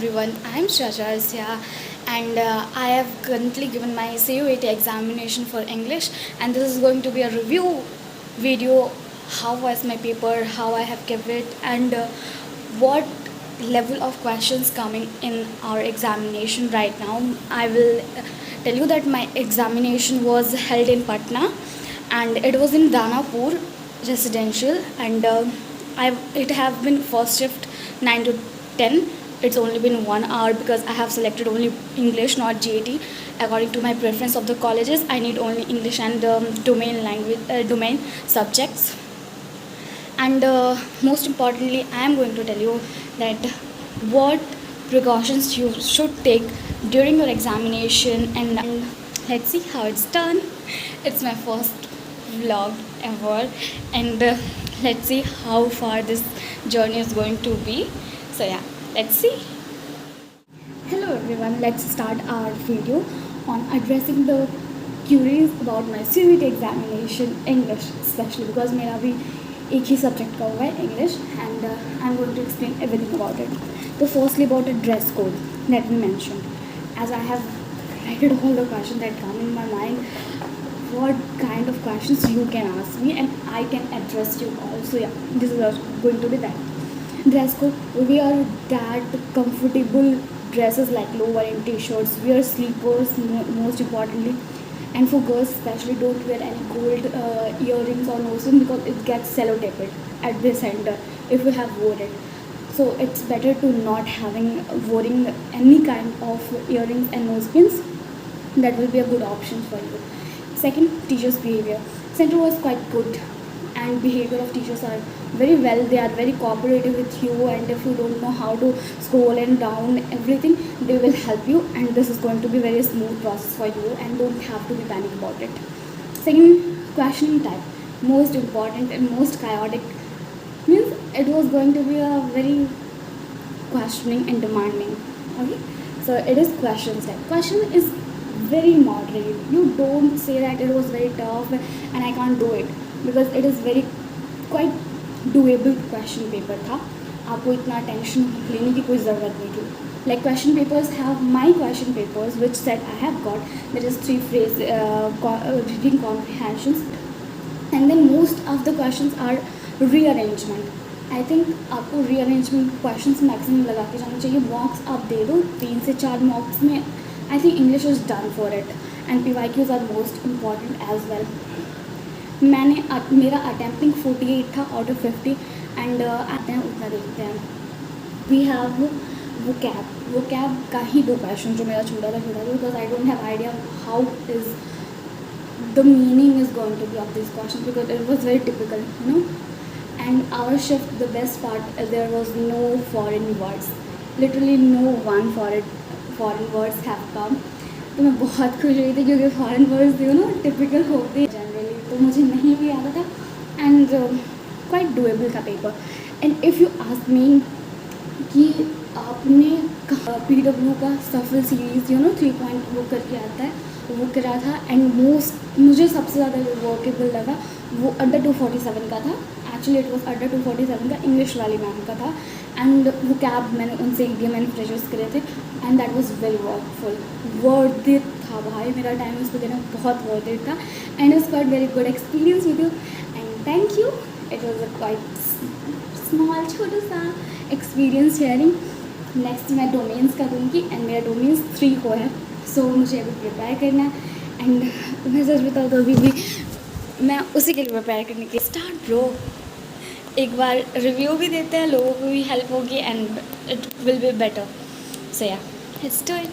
everyone, I am Shasha and I have currently given my CUET examination for English, and this is going to be a review video. How was my paper, how I have kept it, and what level of questions coming in our examination right now. I will tell you that my examination was held in Patna and it was in Danapur residential, and it have been first shift 9 to 10. It's only been 1 hour because I have selected only English, not GAT. According to my preference of the colleges, I need only English and domain subjects. And most importantly, I am going to tell you that what precautions you should take during your examination, and let's see how it's done. It's my first vlog ever, and let's see how far this journey is going to be. So yeah, let's see. Hello everyone, let's start our video on addressing the queries about my CUET examination English, especially because मेरा भी एक ही subject का हुआ है English, and I'm going to explain everything about it. So firstly, about a dress code, let me mention, as I have read all the questions that come in my mind, what kind of questions you can ask me and I can address you all. So yeah, this is also going to be that. Dress code, wear that comfortable dresses like lower and t-shirts, wear sleepers most importantly, and for girls especially, don't wear any gold earrings or nose ring because it gets sellotaped at the center if you have wore it. So it's better to not wearing any kind of earrings and nose pins. That will be a good option for you. Second, teachers' behavior. Center was quite good, and behavior of teachers are very well. They are very cooperative with you, and if you don't know how to scroll and down everything, they will help you, and this is going to be very smooth process for you, and don't have to be panic about it. Second, questioning type, most important and most chaotic, means it was going to be a very questioning and demanding. Okay, so it is questions type. Question is very moderate. You don't say that it was very tough and I can't do it, because it is very quite doable question paper था. आपको इतना tension लेने की कोई ज़रूरत नहीं थी. Like question papers have my question papers which said I have got there is 3 phrase reading comprehensions, and then most of the questions are rearrangement. I think आपको rearrangement questions maximum लगा के जाना चाहिए. Mocks आप दे दो, 3 से 4 mocks में I think English is done for it, and PYQs are most important as well. मेरा अटैम्प्टिंग 48 था आउट ऑफ 50, एंड आते हैं उतना देखते हैं. वी हैव वो कैब का ही 2 क्वेश्चन जो मेरा छूटा था because I don't have idea how is the meaning is going to be of this question, because it was very typical, you know. And our shift, the best part, there was no foreign words, literally no one foreign words have come. तो मैं बहुत खुश हुई थी क्योंकि foreign words you know typical होते हैं generally, तो मुझे नहीं भी आता था, एंड क्वाइट डूएबल था paper. And if you ask me कि आपने PW का सफल सीरीज़ यू नो 3 पॉइंट वो करके आता है, वो करा था, एंड मुझे सबसे ज़्यादा वर्केबल लगा वो अंडर 247 का था. एक्चुअली इट वॉज अंडर 247 का, इंग्लिश वाली मैम का था, एंड वो कैब मैंने उनसे दिया, मैंने प्रेशर्स करे थे, and that was very workful. Worth it था भाई, मेरा टाइम उसको देना बहुत वर्थ इट था, and it's quite very good experience with you, and thank you. It was a quite small छोटा सा एक्सपीरियंस शेयरिंग. नेक्स्ट मैं डोमेन्स का दूँगी, एंड मेरा डोमेन्स 3 को है, सो मुझे अभी प्रिपेयर करना है, एंड मैं सच बताऊँ तो अभी भी मैं उसी के लिए प्रिपेयर करने के स्टार्ट ब्रो. एक बार रिव्यू भी देते हैं, लोगों को भी हेल्प होगी, and it will be better. So yeah, let's do it.